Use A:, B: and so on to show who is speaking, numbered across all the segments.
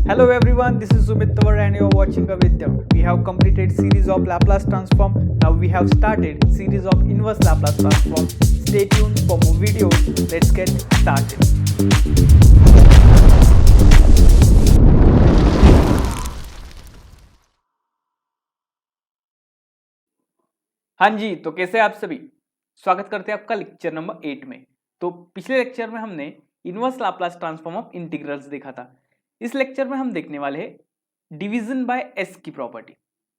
A: Hello everyone, this is Sumit Tawar and you're watching Avidyam. We have completed series of Laplace transform. Now we have started series of inverse Laplace transform. Stay tuned for more videos. Let's get started. हाँ जी, तो कैसे आप सभी? स्वागत करते हैं आपका lecture number 8 में। तो पिछले लेक्चर में हमने inverse Laplace transform of integrals देखा था। इस लेक्चर में हम देखने वाले हैं डिवीजन बाय एस की प्रॉपर्टी।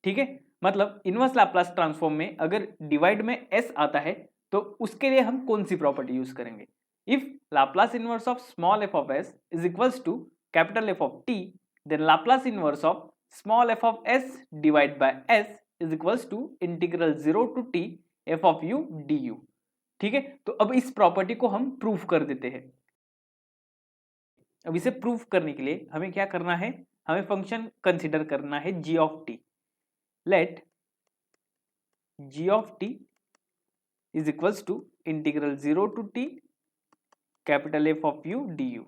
A: ठीक है, मतलब इनवर्स लाप्लास ट्रांसफॉर्म में अगर डिवाइड में एस आता है तो उसके लिए हम कौन सी प्रॉपर्टी यूज करेंगे। If Laplace inverse of small F of S is equals to capital F of T, then Laplace inverse of small F of S divide by S is equals to integral 0 to T F of U D you. ठीक है, तो अब इस property को हम proof कर देते हैं। अब इसे प्रूफ करने के लिए हमें क्या करना है, हमें फंक्शन कंसीडर करना है g of t. Let g of t is equals to integral 0 to T capital F of U D u.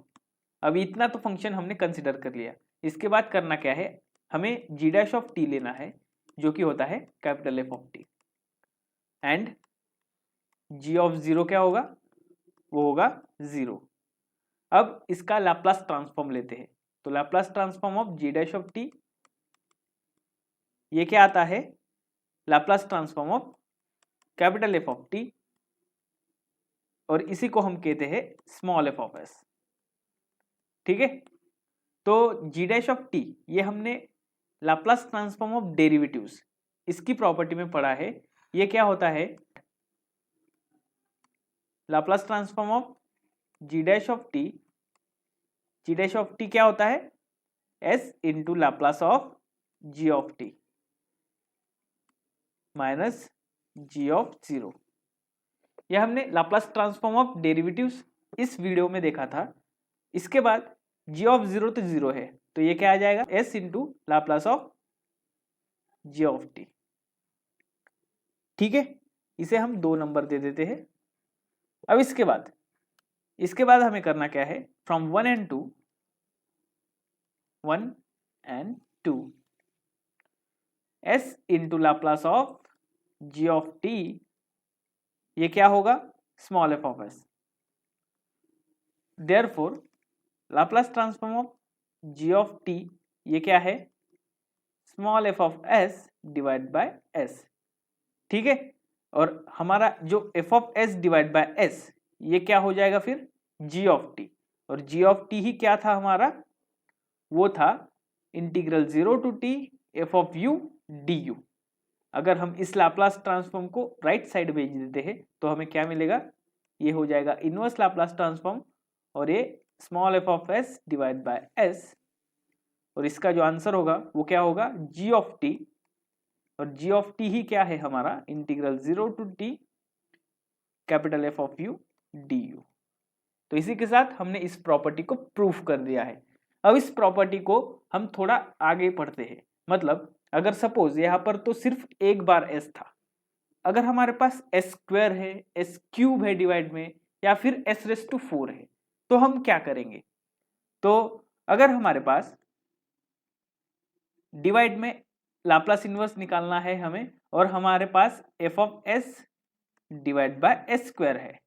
A: अब इतना तो फंक्शन हमने कंसीडर कर लिया। इसके बाद करना क्या है, हमें जी डैश ऑफ टी लेना है जो कि होता है capital F of T, and G of 0 क्या होगा, वो होगा 0। अब इसका लाप्लास ट्रांसफॉर्म लेते हैं। तो Laplace transform of G dash of T, ये क्या आता है, Laplace transform of capital F of T, और इसी को हम कहते हैं स्मॉल एफ ऑफ एस। ठीक है, तो जी डैश ऑफ टी ये हमने लाप्लास ट्रांसफॉर्म ऑफ डेरिवेटिव्स इसकी प्रॉपर्टी में पढ़ा है। ये क्या होता है, Laplace transform of G dash of T, G dash of T क्या होता है, S into Laplace of G of T minus G of 0। यह हमने लाप्लास ट्रांसफॉर्म ऑफ डेरिवेटिव्स इस वीडियो में देखा था। इसके बाद जी ऑफ 0 तो 0 है, तो ये क्या आ जाएगा, S into Laplace of G of T. ठीक है, इसे हम 2 नंबर दे देते हैं। अब इसके बाद हमें करना क्या है, from 1 and 2 S into Laplace of G of T, ये क्या होगा, small F of S. Therefore Laplace transform of G of T ये क्या है, small F of S divide by S. ठीक है, और हमारा जो F of S divide by S ये क्या हो जाएगा फिर, जी ऑफ टी, और जी ऑफ टी ही क्या था हमारा, वो था integral 0 to T F of U D U. अगर हम इस लाप्लास ट्रांसफॉर्म को राइट साइड भेज देते हैं तो हमें क्या मिलेगा, ये हो जाएगा इनवर्स लाप्लास ट्रांसफॉर्म, और ये small F of S divide by S, और इसका जो आंसर होगा वो क्या होगा, जी ऑफ टी, और जी ऑफ टी ही क्या है हमारा, integral 0 to T capital F of U D U. तो इसी के साथ हमने इस प्रॉपर्टी को प्रूफ कर दिया है। अब इस प्रॉपर्टी को हम थोड़ा आगे पढ़ते हैं। मतलब अगर सपोज यहाँ पर तो सिर्फ एक बार एस था, अगर हमारे पास एस स्क्वायर है, एस क्यूब है डिवाइड में, या फिर एस रेस टू 4 है, तो हम क्या करेंगे। तो अगर हमारे पास डिवाइड में लाप्लास इनवर्स निकालना है हमें, और हमारे पास F of S divide by s square है,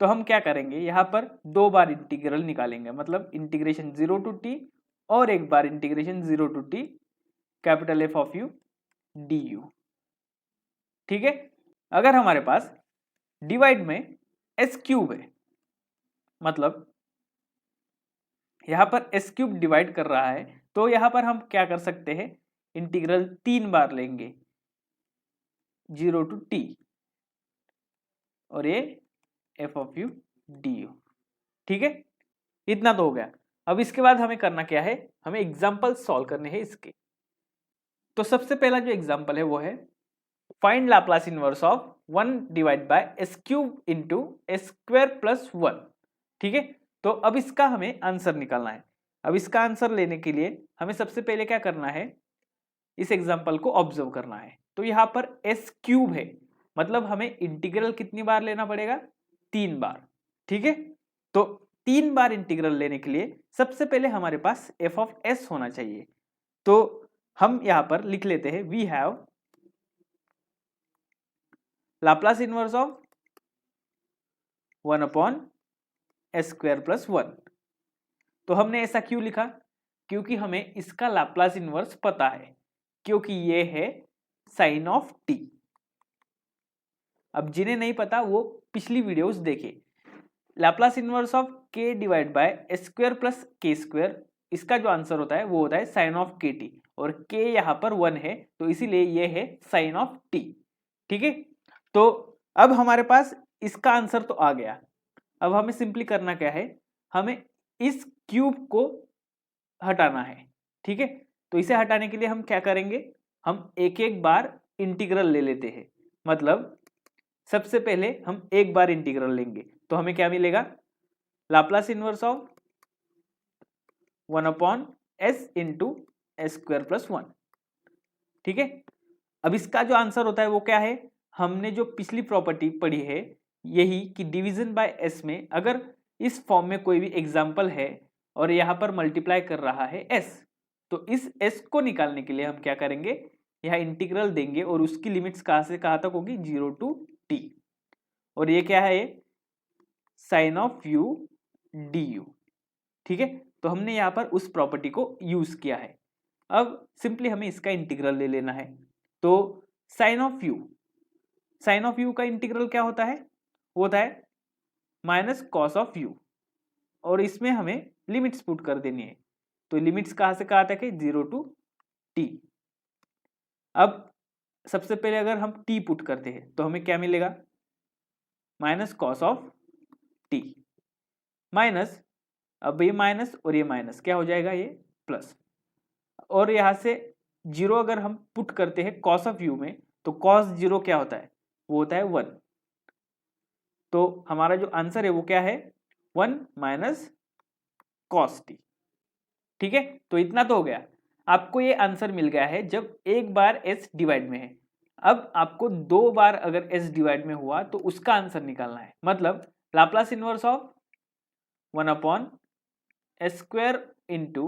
A: तो हम क्या करेंगे, यहां पर 2 बार इंटीग्रल निकालेंगे। मतलब इंटीग्रेशन 0 टू टी और एक बार integration 0 to T capital F of U D you. ठीक है, अगर हमारे पास डिवाइड में एस क्यूब है, मतलब यहां पर एस क्यूब डिवाइड कर रहा है, तो यहां पर हम क्या कर सकते हैं, इंटीग्रल 3 बार लेंगे 0 टू टी, और ये F of U D you. ठीक है, इतना तो हो गया। अब इसके बाद हमें करना क्या है, हमें एग्जाम्पल सॉल्व करने हैं इसके। तो सबसे पहला जो एग्जाम्पल है वो है find Laplace inverse of 1 divide by S cube into S square plus 1। ठीक है, तो अब इसका हमें आंसर निकालना है। अब इसका आंसर लेने के लिए हमें सबसे पहले क्या करना है, इस एग्जाम्पल को ऑब्जर्व करना है। तो यहाँ पर एस क्यूब है, मतलब हमें इंटीग्रल कितनी बार लेना पड़ेगा, 3 बार। ठीक है, तो 3 बार इंटीग्रल लेने के लिए सबसे पहले हमारे पास एफ ऑफ एस होना चाहिए। तो हम यहां पर लिख लेते हैं we have Laplace inverse of 1 upon S square plus 1। तो हमने ऐसा क्यों लिखा? क्योंकि हमें इसका लाप्लास इनवर्स पता है, क्योंकि ये है साइन ऑफ टी। अब जिन्हें नहीं पता वो पिछली वीडियोस देखें। लाप्लास इनवर्स ऑफ के divide by s square plus के स्क्वायर, इसका जो आंसर होता है वो होता है साइन ऑफ के टी, और के यहाँ पर 1 है तो इसीलिए ये है साइन ऑफ टी। ठीक है, तो अब हमारे पास इसका आंसर तो आ गया। अब हमें सिंपली करना क्या है, हमें इस क्यूब को हटाना है। ठीक है, तो इसे हटाने के लिए हम क्या करेंगे, हम एक एक बार इंटीग्रल ले लेते हैं। मतलब सबसे पहले हम एक बार इंटीग्रल लेंगे तो हमें क्या मिलेगा, Laplace inverse of 1 upon S into S square plus 1। ठीक है, अब इसका जो आंसर होता है वो क्या है, हमने जो पिछली प्रॉपर्टी पढ़ी है यही कि डिवीजन बाय एस में अगर इस फॉर्म में कोई भी एग्जाम्पल है और यहाँ पर मल्टीप्लाई कर रहा है एस, तो इस एस को निकालने के लिए हम क्या करेंगे, यहाँ इंटीग्रल देंगे और उसकी लिमिट्स कहाँ से कहाँ तक होगी, 0 टू टी। और ये क्या है, sine of U D you. ठीक है, तो हमने यहाँ पर उस प्रॉपर्टी को यूज किया है। अब सिंपली हमें इसका इंटीग्रल ले लेना है। तो साइन ऑफ यू का इंटीग्रल क्या होता है, वो होता है माइनस कॉस ऑफ यू, और इसमें हमें लिमिट्स पुट कर देनी है। तो लिमिट्स कहाँ से कहाँ तक है, 0 टू टी। अब सबसे पहले अगर हम टी पुट करते हैं तो हमें क्या मिलेगा, minus cos of T minus, अब ये माइनस और ये माइनस क्या हो जाएगा, ये प्लस, और यहाँ से 0 अगर हम पुट करते हैं कॉस ऑफ यू में तो कॉस 0 क्या होता है, वो होता है 1। तो हमारा जो आंसर है वो क्या है, 1 माइनस कॉस टी। ठीक है, तो इतना तो हो गया, आपको ये आंसर मिल गया है जब एक बार एस डिवाइड में है। अब आपको 2 बार अगर एस डिवाइड में हुआ तो उसका आंसर निकालना है। मतलब Laplace inverse of 1 upon S square into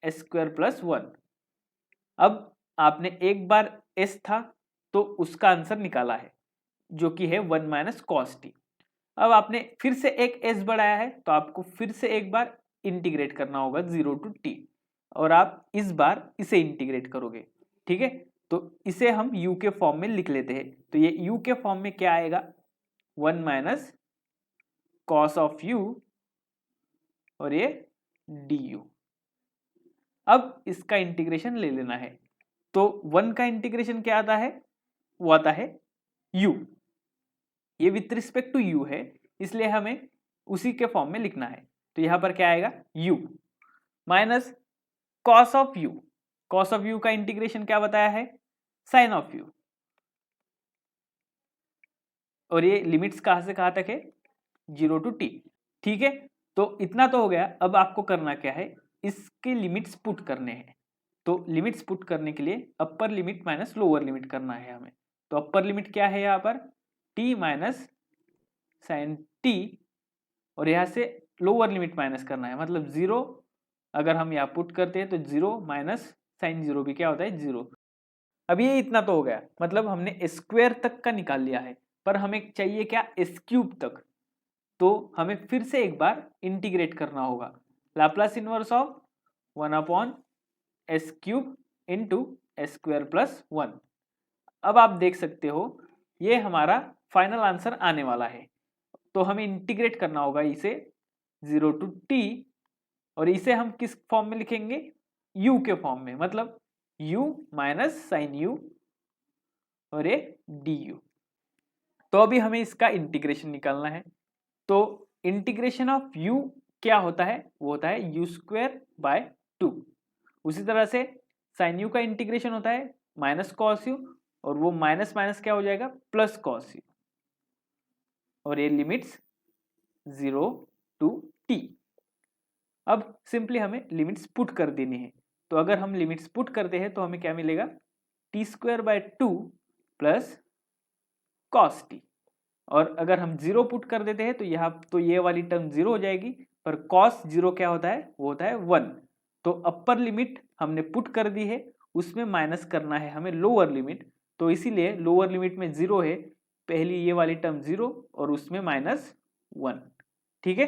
A: S square plus 1। अब आपने एक बार एस था तो उसका आंसर निकाला है जो कि है 1 माइनस कॉस टी। अब आपने फिर से एक एस बढ़ाया है तो आपको फिर से एक बार इंटीग्रेट करना होगा 0 टू टी, और आप इस बार इसे इंटीग्रेट करोगे। ठीक है, तो इसे हम u के फॉर्म में लिख लेते हैं। तो ये u के फॉर्म में क्या आएगा, 1 माइनस कॉस ऑफ यू और ये du। अब इसका इंटीग्रेशन ले लेना है। तो 1 का इंटीग्रेशन क्या आता है, वो आता है u। ये विथ रिस्पेक्ट टू u है इसलिए हमें उसी के फॉर्म में लिखना है। तो यहां पर क्या आएगा, u minus cos of you. Cos of you का इंटीग्रेशन क्या बताया है, साइन ऑफ यू, और ये लिमिट्स कहां से कहां तक है, 0 टू टी। ठीक है, तो इतना तो हो गया। अब आपको करना क्या है, इसके लिमिट्स पुट करने हैं। तो लिमिट्स पुट करने के लिए upper limit minus lower limit करना है हमें। तो अपर लिमिट क्या है यहाँ पर, t माइनस साइन टी, और यहाँ से लोअर लिमिट माइनस करना है। मतलब 0 अगर हम यहाँ पुट करते हैं तो 0 माइनस साइन 0 भी क्या होता है, 0। अब ये इतना तो हो गया, मतलब हमने स्क्वायर तक का निकाल लिया है, पर हमें चाहिए क्या, एस क्यूब तक। तो हमें फिर से एक बार इंटीग्रेट करना होगा। Laplace inverse of 1 upon S cube into S square plus 1। अब आप देख सकते हो ये हमारा फाइनल आंसर आने वाला है। तो हमें इंटीग्रेट करना होगा इसे 0 टू टी, और इसे हम किस फॉर्म में लिखेंगे, u के फॉर्म में। मतलब u माइनस साइन u और ये du। तो अभी हमें इसका इंटीग्रेशन निकालना है। तो इंटीग्रेशन ऑफ u क्या होता है, वो होता है u स्क्वायर बाय 2। उसी तरह से साइन u का इंटीग्रेशन होता है माइनस कॉस u, और वो माइनस माइनस क्या हो जाएगा, प्लस कॉस u, और ये लिमिट्स 0 टू t। अब सिंपली हमें लिमिट्स पुट कर देनी है। तो अगर हम लिमिट्स पुट करते हैं तो हमें क्या मिलेगा, T square by 2 plus cos T, और अगर हम 0 पुट कर देते हैं तो यहाँ तो ये वाली टर्म 0 हो जाएगी, पर कॉस 0 क्या होता है, वो होता है 1। तो अपर लिमिट हमने पुट कर दी है, उसमें माइनस करना है हमें लोअर लिमिट, तो इसीलिए लोअर लिमिट में 0 है, पहली ये वाली टर्म 0 और उसमें -1। ठीक है,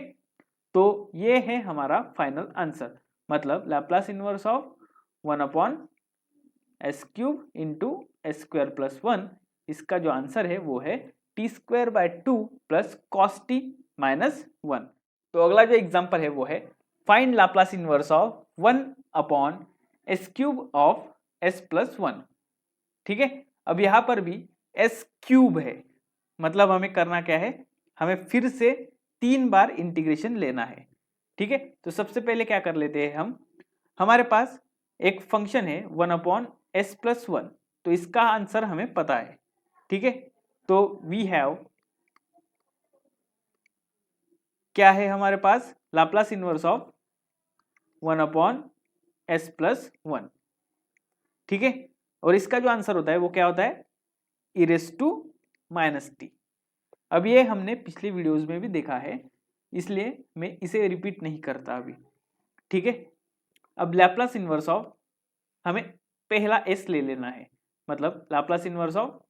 A: तो ये है हमारा फाइनल आंसर, मतलब Laplace inverse of 1/s³ into s²+1, इसका जो आंसर है वो है t² प्लस cos t -1। तो अगला जो एग्जांपल है वो है find Laplace inverse of 1/s³ of s+1। ठीक है, अब यहां पर भी s³ है, मतलब हमें करना क्या है, हमें फिर से 3 बार इंटीग्रेशन लेना है। ठीक है, तो सबसे पहले क्या कर लेते हैं हम, हमारे पास एक फंक्शन है 1/s+1, तो इसका आंसर हमें पता है। ठीक है, तो वी हैव, क्या है हमारे पास, लाप्लास इनवर्स ऑफ 1/s+1। ठीक है, और इसका जो आंसर होता है वो क्या होता है, e⁻t। अब ये हमने पिछली वीडियोस में भी देखा है, इसलिए मैं इसे रिपीट नहीं करता अभी। ठीक है, अब लैप्लास इनवर्स ऑफ, हमें पहला s ले लेना है, मतलब Laplace inverse of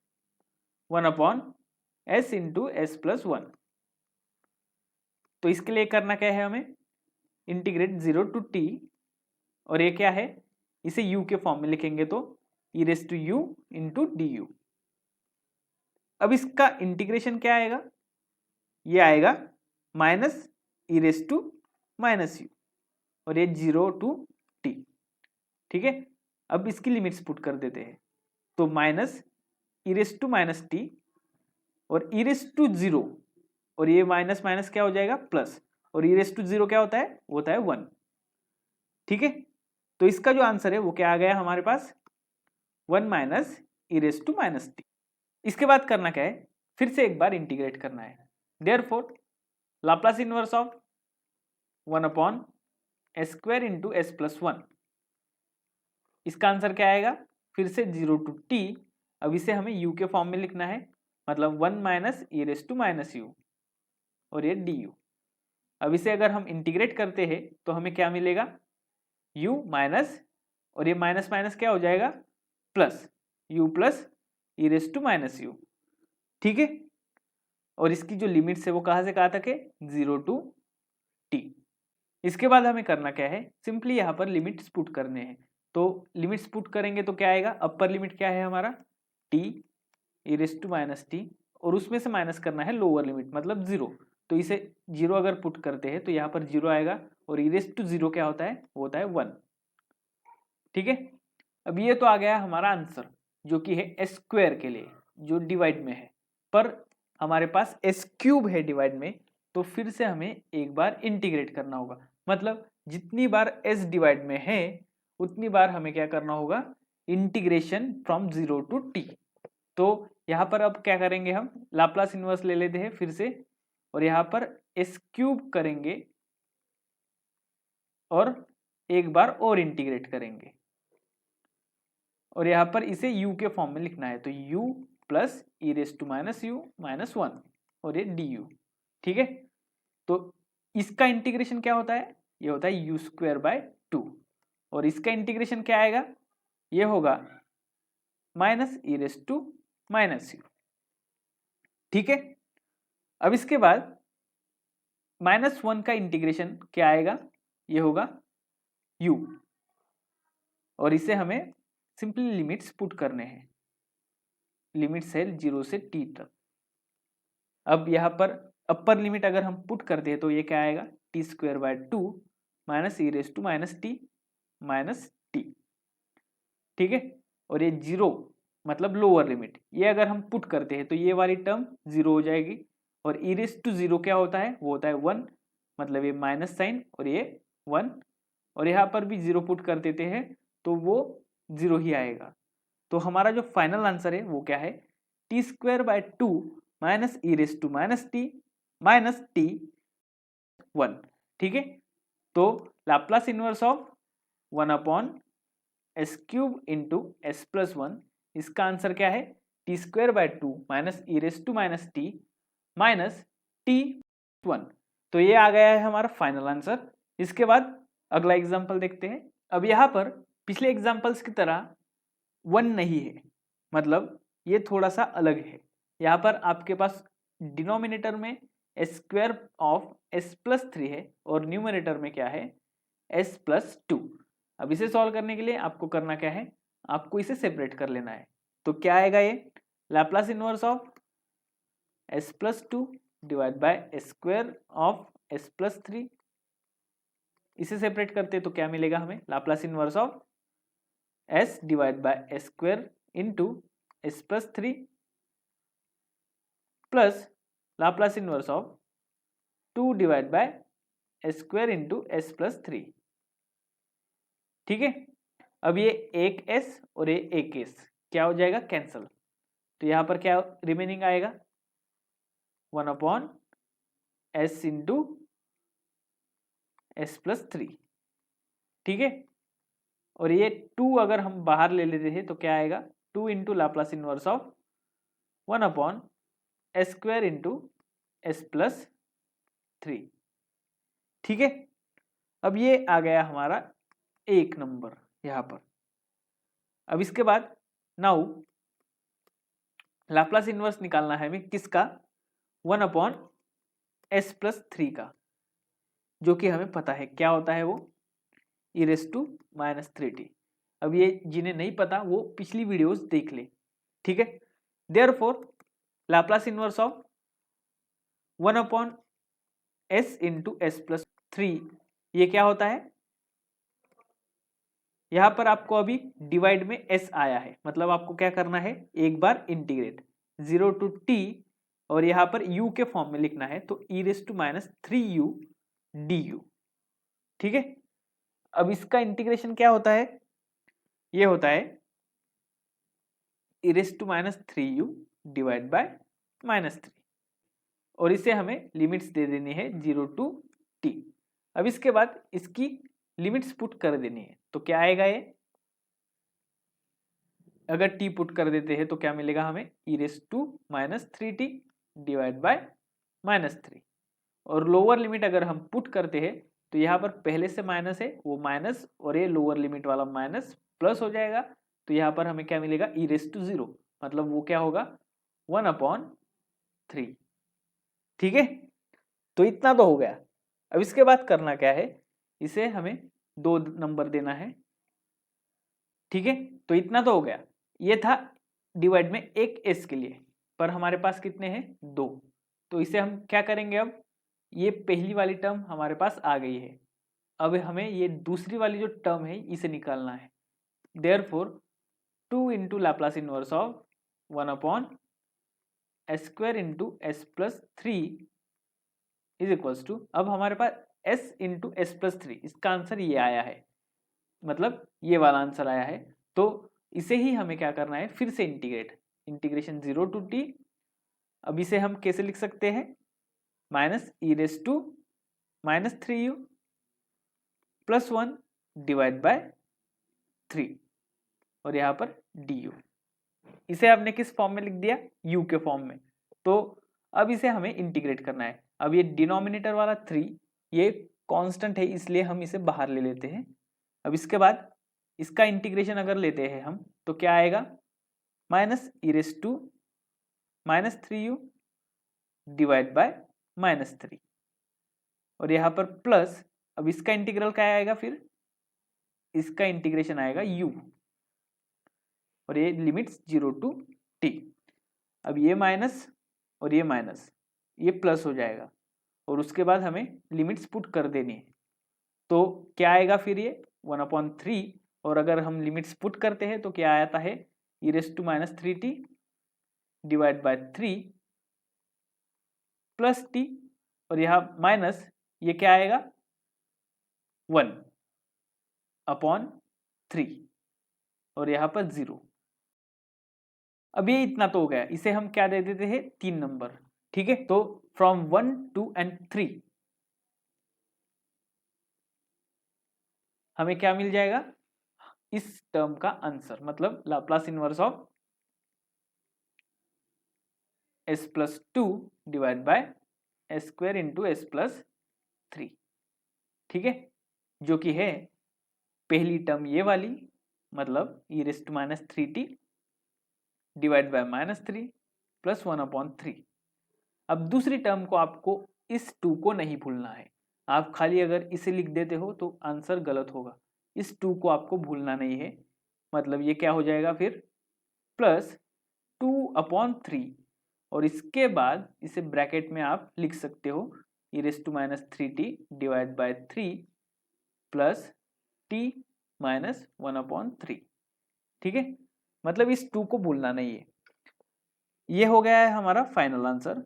A: 1/s into s+1। तो इसके लिए करना क्या है, हमें इंटीग्रेट 0 टू t, और ये क्या है, इसे u के फॉर्म में लिखेंगे तो e⁻u इंटू du। अब इसका इंटीग्रेशन क्या आएगा, ये आएगा -e⁻u और ये 0 टू t। ठीक है, अब इसकी लिमिट्स पुट कर देते हैं, तो -e⁻t और e⁻0, और ये माइनस माइनस क्या हो जाएगा, प्लस, और e⁻0 क्या होता है, वो होता है 1। ठीक है, तो इसका जो आंसर है वो क्या आ गया हमारे पास, 1 - e⁻t। इसके बाद करना क्या है, फिर से एक बार इंटीग्रेट करना है, therefore Laplace inverse of 1/s² into s+1, इसका आंसर क्या आएगा, फिर से 0 टू t। अब इसे हमें u के फॉर्म में लिखना है, मतलब 1 - e⁻u और ये du। अब इसे अगर हम इंटीग्रेट करते हैं तो हमें क्या मिलेगा, u माइनस, और ये माइनस माइनस क्या हो जाएगा, प्लस, u प्लस e⁻u। ठीक है, और इसकी जो लिमिट्स है वो कहाँ से कहाँ तक है, 0 टू t। इसके बाद हमें करना क्या है, सिंपली यहाँ पर लिमिट्स पुट करने हैं। तो लिमिट्स पुट करेंगे तो क्या आएगा, अपर लिमिट क्या है हमारा, t e⁻t, और उसमें से माइनस करना है लोअर लिमिट, मतलब 0। तो इसे 0 अगर पुट करते हैं तो यहाँ पर 0 आएगा, और e⁻0 क्या होता है, वो होता है 1। ठीक है, अब ये तो आ गया हमारा आंसर, जो कि है s² के लिए, जो डिवाइड में है, पर हमारे पास s³ है डिवाइड में, तो फिर से हमें एक बार इंटीग्रेट करना होगा, मतलब जितनी बार s डिवाइड में है उतनी बार हमें क्या करना होगा, इंटीग्रेशन फ्रॉम 0 टू t। तो यहाँ पर अब क्या करेंगे, हम लाप्लास इनवर्स ले लेते हैं फिर से, और यहाँ पर s³ करेंगे और एक बार और इंटीग्रेट करेंगे, और यहाँ पर इसे u के फॉर्म में लिखना है, तो u प्लस e⁻u - 1 और ये du। ठीक है, तो इसका इंटीग्रेशन क्या होता है, ये होता है u²/2, और इसका इंटीग्रेशन क्या आएगा, ये होगा -e⁻u। ठीक है, अब इसके बाद -1 का इंटीग्रेशन क्या आएगा, ये होगा u, और इसे हमें सिंपली लिमिट्स पुट करने हैं, लिमिट्स है 0 से t तक। अब यहाँ पर अपर लिमिट अगर हम पुट करते हैं तो ये क्या आएगा, t²/2 माइनस e⁻t। ठीक है, और ये 0 मतलब लोअर लिमिट, ये अगर हम पुट करते हैं तो ये वाली टर्म 0 हो जाएगी, और e⁻0 क्या होता है, वो होता है 1, मतलब ये माइनस साइन और ये 1, और यहाँ पर भी 0 पुट कर देते हैं तो वो 0 ही आएगा। तो हमारा जो फाइनल आंसर है वो क्या है, t²/2 minus e⁻t minus t1। ठीक है, तो Laplace inverse of 1/s³ into s+1, इसका आंसर क्या है, t²/2 minus e⁻t minus t1। तो ये आ गया है हमारा फाइनल आंसर। इसके बाद अगला एग्जाम्पल देखते हैं। अब यहाँ पर पिछले एग्जाम्पल्स की तरह 1 नहीं है, मतलब ये थोड़ा सा अलग है। यहाँ पर आपके पास डिनोमिनेटर में स्क्वायर ऑफ s प्लस 3 है और न्यूमरेटर में क्या है, s प्लस 2। अब इसे सॉल्व करने के लिए आपको करना क्या है, आपको इसे सेपरेट कर लेना है। तो क्या आएगा, ये Laplace inverse of s plus 2 divide by square of s plus 3। इसे सेपरेट करते तो क्या मिलेगा हमें, Laplace inverse of s divide bye square into s plus 3 plus Laplace inverse of 2 divide by square into s plus 3। ठीक है, अब ये एक s और ये एक s क्या हो जाएगा, कैंसल। तो यहाँ पर क्या रिमेनिंग आएगा, 1 upon s into s plus 3। ठीक है, और ये 2 अगर हम बाहर ले लेते हैं तो क्या आएगा, 2 into Laplace inverse of 1 upon square into s plus 3। ठीक है, अब ये आ गया हमारा 1 नंबर यहाँ पर। अब इसके बाद नाउ लाप्लास इनवर्स निकालना है हमें किसका, 1 अपॉन s प्लस 3 का, जो कि हमें पता है क्या होता है वो, e raise to minus 3t। अब ये जिन्हें नहीं पता वो पिछली वीडियोस देख ले। ठीक है, therefore Laplace inverse of 1 upon s into s plus 3, ये क्या होता है, यहाँ पर आपको अभी डिवाइड में s आया है, मतलब आपको क्या करना है, एक बार इंटीग्रेट 0 टू t और यहाँ पर u के फॉर्म में लिखना है, तो e raise to minus 3u du। ठीक है, अब इसका इंटीग्रेशन क्या होता है, ये होता है e raise to minus 3u divide by minus 3, और इसे हमें लिमिट्स दे देनी है 0 टू t। अब इसके बाद इसकी लिमिट्स पुट कर देनी है, तो क्या आएगा ये, अगर t पुट कर देते हैं तो क्या मिलेगा हमें, e raise to minus 3t divide by minus 3, और लोअर लिमिट अगर हम पुट करते हैं तो यहाँ पर पहले से माइनस है वो माइनस, और ये लोअर लिमिट वाला माइनस प्लस हो जाएगा, तो यहाँ पर हमें क्या मिलेगा, e रेस टू 0, मतलब वो क्या होगा 1 अपॉन 3। ठीक है, तो इतना तो हो गया। अब इसके बाद करना क्या है, इसे हमें 2 नंबर देना है। ठीक है, तो इतना तो हो गया, ये था डिवाइड में एक s के लिए, पर हमारे पास कितने हैं, 2। तो इसे हम क्या करेंगे, अब ये पहली वाली टर्म हमारे पास आ गई है, अब हमें ये दूसरी वाली जो टर्म है इसे निकालना है। Therefore 2 into Laplace inverse of 1 upon s square into s plus 3 is equals to, अब हमारे पास s इंटू s प्लस 3, इसका आंसर ये आया है, मतलब ये वाला आंसर आया है। तो इसे ही हमें क्या करना है, फिर से इंटीग्रेशन 0 टू t। अब इसे हम कैसे लिख सकते हैं, minus e raise to minus 3u plus 1 divide by 3, और यहाँ पर du। इसे आपने किस फॉर्म में लिख दिया, u के फॉर्म में। तो अब इसे हमें इंटीग्रेट करना है। अब ये डिनोमिनेटर वाला 3 ये कांस्टेंट है, इसलिए हम इसे बाहर ले लेते हैं। अब इसके बाद इसका इंटीग्रेशन अगर लेते हैं हम तो क्या आएगा, minus E raise to minus 3u divide by minus 3, और यहाँ पर प्लस, अब इसका इंटीग्रल क्या आएगा, फिर इसका इंटीग्रेशन आएगा u, और ये लिमिट्स 0 टू t। अब ये माइनस और ये माइनस, ये प्लस हो जाएगा, और उसके बाद हमें लिमिट्स पुट कर देनी है। तो क्या आएगा फिर, ये 1/3, और अगर हम लिमिट्स पुट करते हैं तो क्या आता है, e raise to minus 3t divide by 3 plus t, और यहाँ माइनस, ये क्या आएगा 1/3, और यहाँ पर 0। अब ये इतना तो हो गया, इसे हम क्या दे देते हैं, 3 नंबर। ठीक है, तो फ्रॉम 1 2 एंड 3 हमें क्या मिल जाएगा, इस टर्म का आंसर, मतलब Laplace inverse of s plus 2 divide by s square into s plus 3, ठीक है, जो कि है पहली टर्म ये वाली, मतलब e⁻³ डिवाइड बाय -3 प्लस 1/3। अब दूसरी टर्म को आपको इस 2 को नहीं भूलना है, आप खाली अगर इसे लिख देते हो तो आंसर गलत होगा, इस 2 को आपको भूलना नहीं है, मतलब ये क्या हो जाएगा फिर प्लस 2/3, और इसके बाद इसे ब्रैकेट में आप लिख सकते हो e⁻³ divide by 3 plus t-1/3, ठीक है, मतलब इस 2 को भूलना नहीं है। ये हो गया है हमारा फाइनल आंसर।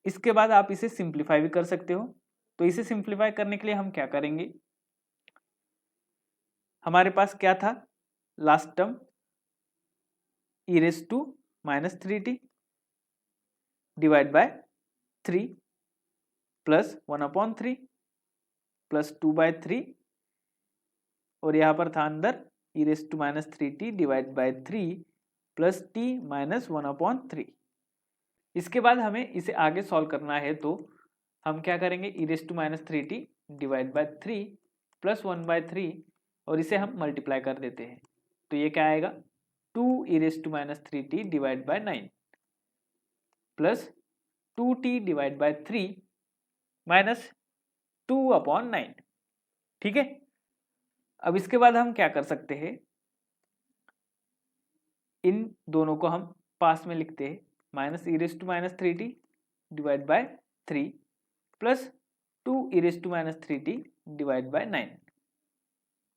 A: इसके बाद आप इसे सिंप्लीफाई भी कर सकते हो, तो इसे सिंप्लीफाई करने के लिए हम क्या करेंगे, हमारे पास क्या था last term e⁻³ divide by 3 plus 1/3 plus 2/3, और यहाँ पर था अंदर e⁻³ divide by 3 plus t-1/3। इसके बाद हमें इसे आगे सॉल्व करना है, तो हम क्या करेंगे e⁻³ डिवाइड बाय 3 प्लस 1/3, और इसे हम मल्टीप्लाई कर देते हैं, तो ये क्या आएगा 2e⁻³ divide by 9 plus 2t divide by 3 minus 2/9, ठीक है। अब इसके बाद हम क्या कर सकते हैं, इन दोनों को हम पास में लिखते हैं, -e⁻³ divide by 3 plus 2e⁻³ divide by 9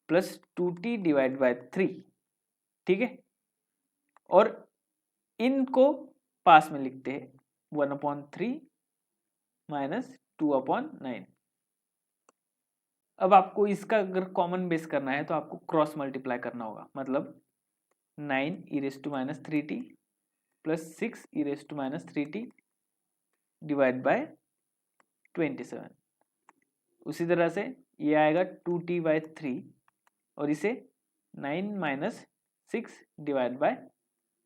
A: plus 2t divide by 3, ठीक है, और इनको पास में लिखते हैं 1/3 माइनस 2/9। अब आपको इसका अगर कॉमन बेस करना है तो आपको क्रॉस मल्टीप्लाई करना होगा, मतलब 9e⁻³ plus 6e⁻³ divide by 27, उसी तरह से ये आएगा 2t/3, और इसे 9 माइनस 6 डिवाइड बाय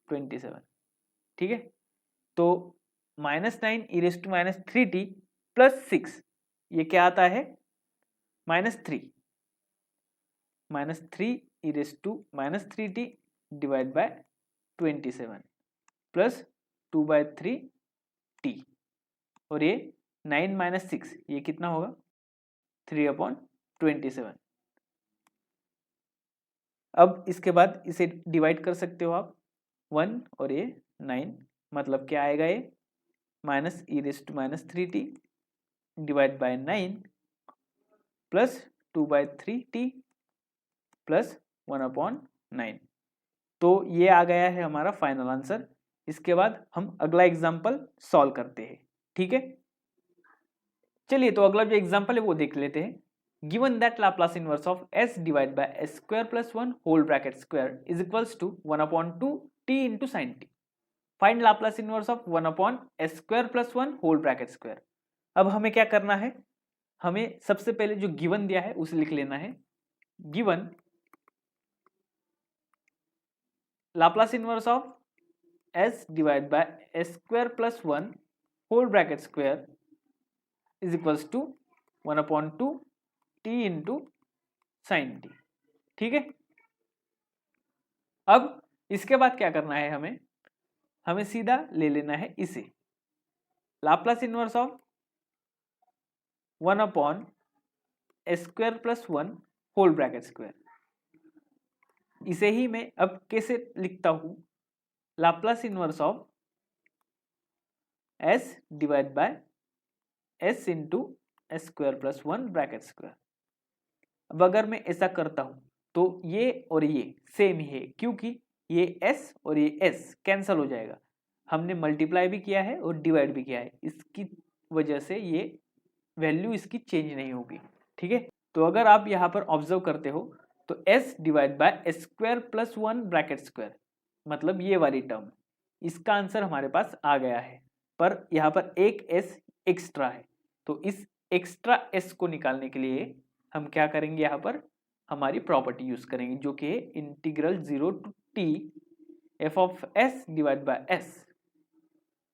A: 27, ठीक है, तो -9e⁻³ प्लस 6, ये क्या आता है -3 e⁻³ divide by 27 plus 2/3t, और ये 9 माइनस 6, ये कितना होगा 3/27। अब इसके बाद इसे डिवाइड कर सकते हो आप 1 और ये 9, मतलब क्या आएगा ये -e⁻³ divide by 9 plus 2/3t plus 1/9, तो ये आ गया है हमारा फाइनल आंसर। इसके बाद हम अगला एग्जाम्पल सॉल्व करते हैं, ठीक है। चलिए, तो अगला जो एग्जाम्पल है वो देख लेते हैं। Given that Laplace inverse of s divide by s² plus 1 whole bracket square is equals to 1/2 t into sine T, find Laplace inverse of 1/s² plus 1 whole bracket square. अब हमें क्या करना है, हमें सबसे पहले जो गिवन दिया है उसे लिख लेना है। Given Laplace inverse of s divide by s² plus 1 whole bracket square is equals to 1/2 t into sine T, ठीक है। अब इसके बाद क्या करना है, हमें सीधा ले लेना है इसे Laplace inverse of 1/s² plus 1 whole bracket square. इसे ही मैं अब कैसे लिखता हूं, Laplace inverse of s divide by s into s² plus 1 bracket square. अब अगर मैं ऐसा करता हूं तो ये और ये सेम ही है, क्योंकि ये s और ये s कैंसल हो जाएगा, हमने मल्टीप्लाई भी किया है और डिवाइड भी किया है, इसकी वजह से ये वैल्यू इसकी चेंज नहीं होगी, ठीक है। तो अगर आप यहाँ पर ऑब्जर्व करते हो तो s divide by s² plus 1 bracket square, मतलब ये वाली टर्म, इसका आंसर हमारे पास आ गया है, पर यहाँ पर एक s एक्स्ट्रा है, तो इस एक्स्ट्रा s को निकालने के लिए हम क्या करेंगे, यहाँ पर हमारी प्रॉपर्टी यूज करेंगे, जो कि है integral 0 to t f of s divide by s,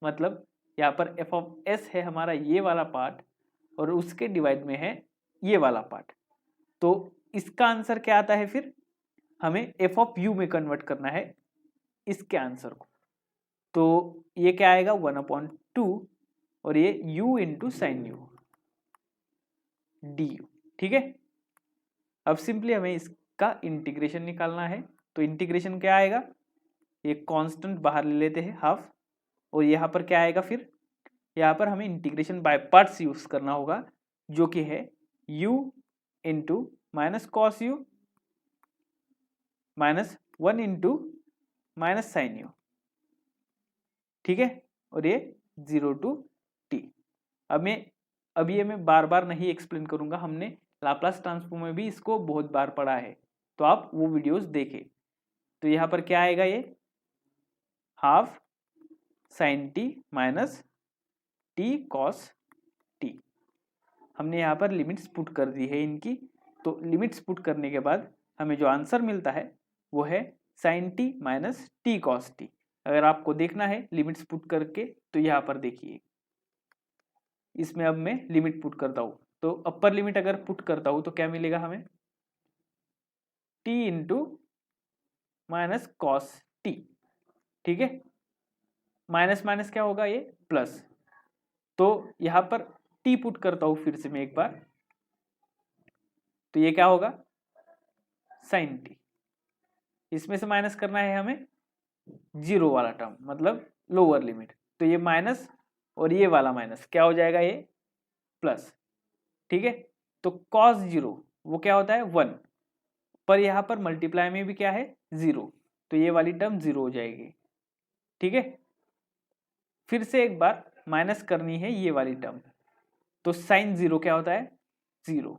A: मतलब यहाँ पर f ऑफ s है हमारा ये वाला पार्ट, और उसके डिवाइड में है ये वाला पार्ट। तो इसका आंसर क्या आता है, फिर हमें एफ ऑफ यू में कन्वर्ट करना है इसके आंसर को। तो ये क्या आएगा 1/2 और ये u into sine U D you. ठीक है, अब सिंपली हमें इसका इंटीग्रेशन निकालना है। तो इंटीग्रेशन क्या आएगा, ये कांस्टेंट बाहर ले लेते हैं हाफ, और यहाँ पर क्या आएगा, फिर यहाँ पर हमें इंटीग्रेशन बाय पार्ट्स यूज करना होगा, जो कि है u into minus cos U minus 1 into minus sine U. ठीक है, और ये 0 टू t। अब ये मैं बार बार नहीं एक्सप्लेन करूंगा, हमने लाप्लास ट्रांसफॉर्म में भी इसको बहुत बार पढ़ा है, तो आप वो वीडियोस देखें। तो यहाँ पर क्या आएगा, ये half sine T minus T cos T. हमने यहाँ पर लिमिट्स पुट कर दी है इनकी। तो लिमिट्स पुट करने के बाद हमें जो आंसर मिलता है वो है sine T minus T cos T. अगर आपको देखना है लिमिट्स पुट करके, तो यहाँ पर देखिए, इसमें अब मैं लिमिट पुट करता हूँ। तो अपर लिमिट अगर पुट करता हूँ तो क्या मिलेगा हमें, t into minus cos T. ठीक है, माइनस माइनस क्या होगा, ये प्लस। तो यहाँ पर t पुट करता हूँ फिर से मैं एक बार, तो ये क्या होगा साइन टी। इसमें से माइनस करना है हमें 0 वाला टर्म, मतलब लोअर लिमिट। तो ये माइनस और ये वाला माइनस क्या हो जाएगा, ये प्लस। ठीक है, तो cos 0 वो क्या होता है 1, पर यहाँ पर मल्टीप्लाई में भी क्या है 0, तो ये वाली टर्म 0 हो जाएगी। ठीक है, फिर से एक बार माइनस करनी है ये वाली टर्म, तो साइन 0 क्या होता है 0।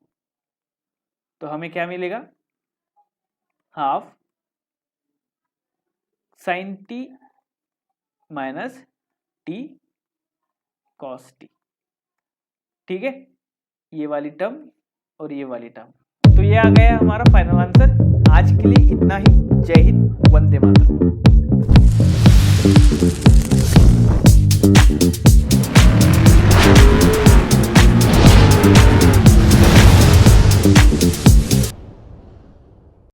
A: तो हमें क्या मिलेगा, half sine T minus T cos T. ठीक है, ये वाली टर्म और ये वाली टर्म। तो ये आ गया हमारा फाइनल आंसर। आज के लिए इतना ही। जय हिंद, वंदे मातरम।